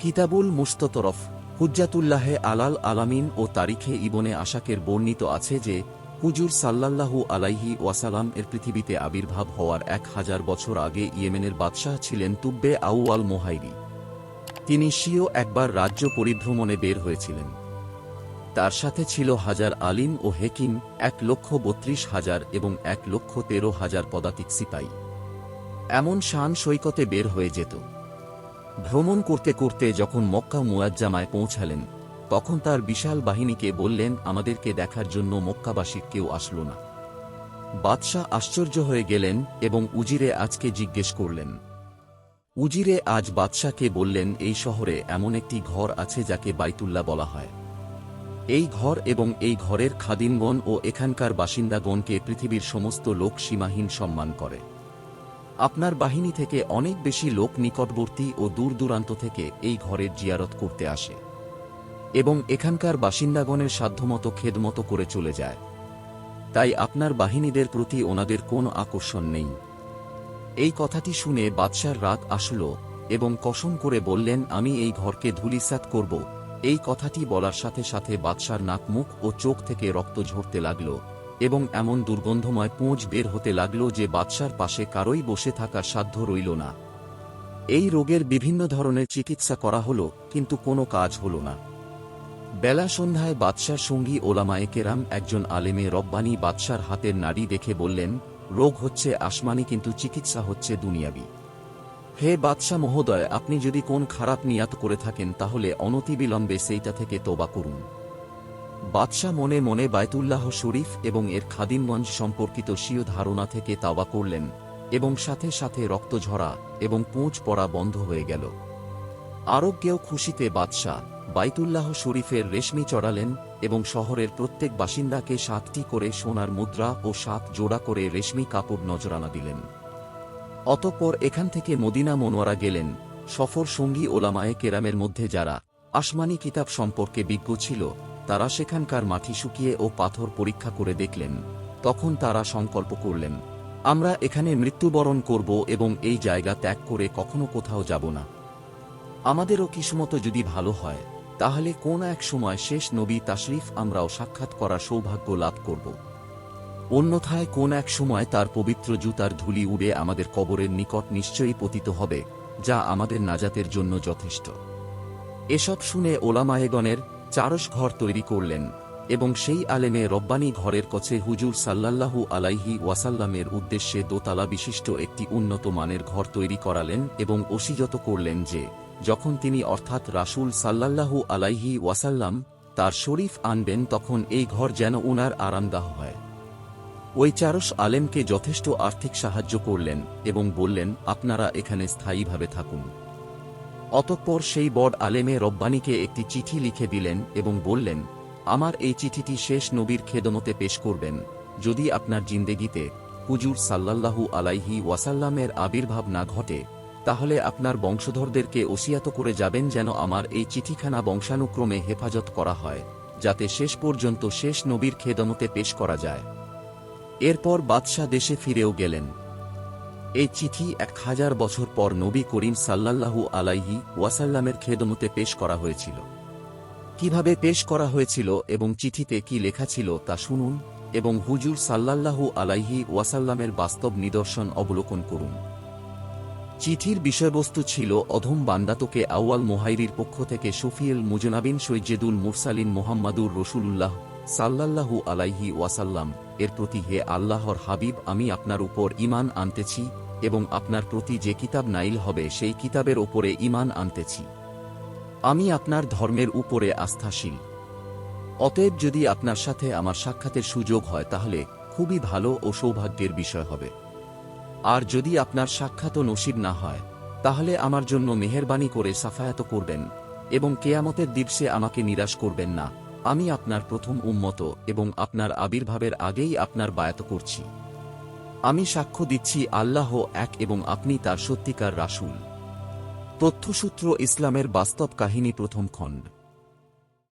কিতাবুল মুস্তাতরফ হুজ্জাতুল্লাহে আলাল আলামিন ও তারিখে ইবনে আশাকের বর্ণিত আছে যে হুজুর সাল্লাল্লাহু আলাইহি ওয়াসাল্লাম এর পৃথিবীতে আবির্ভাব হওয়ার 1000 বছর আগে ইয়েমেনের বাদশাহ ছিলেন তুব্বে আউয়াল মোহাইরি। তিনি স্বীয় একবার রাজ্য পরিভ্রমণে বের হয়েছিলেন। তার সাথে ছিল হাজার আলিম ও হেকিম, 1,32,000 এবং 1,13,000 পদাতিক সিপাহী। এমন শান সৈকতে বের হয়ে যেত। ভ্রমণ করতে করতে যখন মক্কা মুয়াজ্জামায় পৌঁছালেন, তখন তার বিশাল বাহিনীকে বললেন, আমাদেরকে দেখার জন্য মক্কাবাসীর কেউ আসল না। বাদশাহ আশ্চর্য হয়ে গেলেন এবং উজিরে আজকে জিজ্ঞেস করলেন। উজিরে আজ বাদশাহকে বললেন, এই শহরে এমন একটি ঘর আছে যাকে বাইতুল্লাহ বলা হয়। এই ঘর এবং এই ঘরের খাদিমগণ ও এখানকার বাসিন্দাগণকে পৃথিবীর সমস্ত লোক সীমাহীন সম্মান করে। আপনার বাহিনী থেকে অনেক বেশি লোক নিকটবর্তী ও দূর দূরান্ত থেকে এই ঘরের জিয়ারত করতে আসে এবং এখানকার বাসিন্দাগণের সাধ্যমতো খেদমতো করে চলে যায়। তাই আপনার বাহিনীদের প্রতি ওনাদের কোনো আকর্ষণ নেই। এই কথাটি শুনে বাদশার রাগ আসল এবং কসম করে বললেন, আমি এই ঘরকে ধূলিসাৎ করব। এই কথাটি বলার সাথে সাথে বাদশার নাক, মুখ ও চোখ থেকে রক্ত ঝরতে লাগল এবং এমন দুর্গন্ধময় পুঁজ বের হতে লাগল যে বাদশার পাশে কারোই বসে থাকার সাধ্য রইল না। এই রোগের বিভিন্ন ধরনের চিকিৎসা করা হল, কিন্তু কোনো কাজ হল না। বেলা সন্ধ্যায় বাদশার সঙ্গী ওলামায়ে কেরাম একজন আলেমে রব্বানী বাদশার হাতের নাড়ি দেখে বললেন, রোগ হচ্ছে আসমানি, কিন্তু চিকিৎসা হচ্ছে দুনিয়াবি। হে বাদশাহ মহোদয়, আপনি যদি কোন খারাপ নিয়াত করে থাকেন তাহলে অনতিবিলম্বে সেইটা থেকে তওবা করুন। বাদশাহ মনে মনে বায়তুল্লাহ শরীফ এবং এর খাদিমগঞ্জ সম্পর্কিত স্বীয় ধারণা থেকে তওবা করলেন এবং সাথে সাথে রক্ত ঝরা এবং পুঁজ পড়া বন্ধ হয়ে গেল। আরোগ্যেও খুশিতে বাদশাহ বাইতুল্লাহ শরীফের রেশমি চড়ালেন এবং শহরের প্রত্যেক বাসিন্দাকে 7টি করে সোনার মুদ্রা ও 7 জোড়া করে রেশমি কাপড় নজরানা দিলেন। অতঃপর এখান থেকে মদিনা মনোয়ারা গেলেন। সফর সঙ্গী ওলামায়ে কেরামের মধ্যে যারা আসমানি কিতাব সম্পর্কে বিজ্ঞ ছিল, তারা সেখানকার মাটি শুকিয়ে ও পাথর পরীক্ষা করে দেখলেন। তখন তারা সংকল্প করলেন, আমরা এখানে মৃত্যুবরণ করব এবং এই জায়গা ত্যাগ করে কখনো কোথাও যাব না। আমাদেরও কিসমত যদি ভালো হয়, তাহলে কোন এক সময় শেষ নবী তাশরিফ আমরাও সাক্ষাৎ করার সৌভাগ্য লাভ করব। অন্যথায় কোন এক সময় তার পবিত্র জুতার ধুলি উড়ে আমাদের কবরের নিকট নিশ্চয়ই পতিত হবে, যা আমাদের নাজাতের জন্য যথেষ্ট। এসব শুনে ওলামায়েগণের চারশ ঘর তৈরি করলেন এবং সেই আলেমে রব্বানী ঘরের কাছে হুজুর সাল্লাল্লাহু আলাইহি ওয়াসাল্লামের উদ্দেশ্যে দোতলা বিশিষ্ট একটি উন্নত মানের ঘর তৈরি করালেন এবং ওসিয়ত করলেন যে যখন তিনি অর্থাৎ রাসূল সাল্লাল্লাহু আলাইহি ওয়াসাল্লাম তার শরীফ আনবেন, তখন এই ঘর যেন উনার আরামগাহ হয়। ওই চারশ আলেমকে যথেষ্ট আর্থিক সাহায্য করলেন এবং বললেন, আপনারা এখানে স্থায়ীভাবে থাকুন। অতঃপর সেই বড় আলেমে রব্বানীকে একটি চিঠি লিখে দিলেন এবং বললেন, আমার এই চিঠিটি শেষ নবীর খেদমতে পেশ করবেন। যদি আপনার জিন্দেগিতে হুজুর সাল্লাল্লাহু আলাইহি ওয়াসাল্লামের আবির্ভাব না ঘটে, তাহলে আপনার বংশধরদেরকে ওসিয়াত করে যাবেন যেন আমার এই চিঠিখানা বংশানুক্রমে হেফাজত করা হয়, যাতে শেষ পর্যন্ত শেষ নবীর খেদমতে পেশ করা যায়। এরপর বাদশাহ দেশে ফিরেও গেলেন। এই চিঠি 1000 বছর পর নবী করিম সাল্লাল্লাহু আলাইহি ওয়াসাল্লামের খেদমতে পেশ করা হয়েছিল। কিভাবে পেশ করা হয়েছিল এবং চিঠিতে কি লেখা ছিল তা শুনুন এবং হুজুর সাল্লাল্লাহু আলাইহি ওয়াসাল্লামের বাস্তব নিদর্শন অবলোকন করুন। চিঠির বিষয়বস্তু ছিল, অধম বান্দাতোকে আউয়াল মোহাইরির পক্ষ থেকে শফিউল মুজনাবিন সৈয়দুল মুরসালিন মুহাম্মাদুর রাসূলুল্লাহ সাল্লাল্লাহু আলাইহি ওয়াসাল্লাম এর প্রতি, হে আল্লাহর হাবিব, আমি আপনার উপর ঈমান আনতেছি এবং আপনার প্রতি যে কিতাব নাইল হবে সেই কিতাবের ওপরে ঈমান আনতেছি। আমি আপনার ধর্মের উপরে আস্থাশীল। অতএব যদি আপনার সাথে আমার সাক্ষাতের সুযোগ হয় তাহলে খুবই ভালো ও সৌভাগ্যের বিষয় হবে। আর যদি আপনার সাক্ষাৎও নসিব না হয়, তাহলে আমার জন্য মেহেরবানি করে সাফায়াত করবেন এবং কেয়ামতের দিবসে আমাকে নিরাশ করবেন না। আমি আপনার প্রথম উম্মত এবং আপনার আবির্ভাবের আগেই আপনার বায়াত করছি। আমি সাক্ষ্য দিচ্ছি আল্লাহ এক এবং আপনি তার সত্যিকার রাসূল। তথ্যসূত্র ইসলামের বাস্তব কাহিনী, প্রথম খণ্ড।